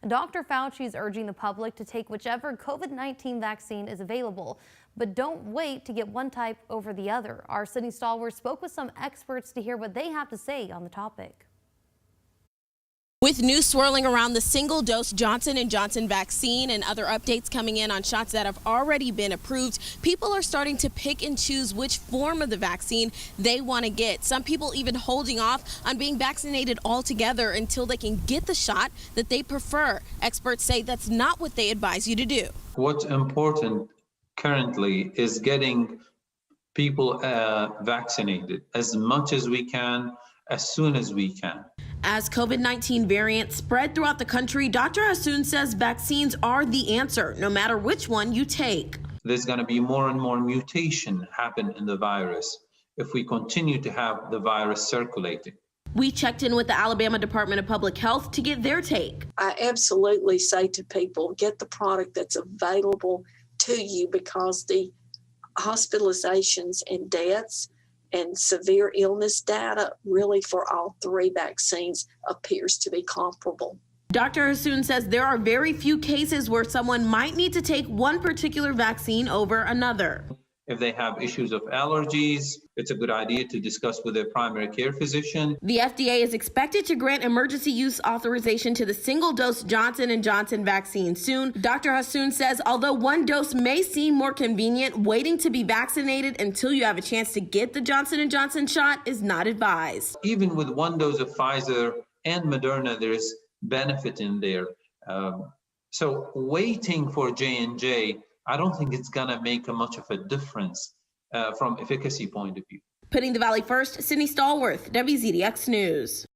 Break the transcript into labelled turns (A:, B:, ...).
A: Dr. Fauci is urging the public to take whichever COVID-19 vaccine is available, but don't wait to get one type over the other. Our Sydney Stalwart spoke with some experts to hear what they have to say on the topic.
B: With news swirling around the single-dose Johnson & Johnson vaccine and other updates coming in on shots that have already been approved, people are starting to pick and choose which form of the vaccine they want to get. Some people even holding off on being vaccinated altogether until they can get the shot that they prefer. Experts say that's not what they advise you to do.
C: What's important currently is getting people vaccinated as much as we can, as soon as we can.
B: As COVID-19 variants spread throughout the country, Dr. Hassoun says vaccines are the answer, no matter which one you take.
C: There's going to be more and more mutation happen in the virus if we continue to have the virus circulating.
B: We checked in with the Alabama Department of Public Health to get their take.
D: I absolutely say to people, get the product that's available to you, because the hospitalizations and deaths and severe illness data really for all three vaccines appears to be comparable.
B: Dr. Hassoun says there are very few cases where someone might need to take one particular vaccine over another.
C: If they have issues of allergies, it's a good idea to discuss with their primary care physician.
B: The FDA is expected to grant emergency use authorization to the single-dose Johnson & Johnson vaccine soon. Dr. Hassoun says although one dose may seem more convenient, waiting to be vaccinated until you have a chance to get the Johnson & Johnson shot is not advised.
C: Even with one dose of Pfizer and Moderna, there's benefit in there. So waiting for J&J, I don't think it's going to make much of a difference from efficacy point of view.
B: Putting the Valley first, Sydney Stallworth, WZDX News.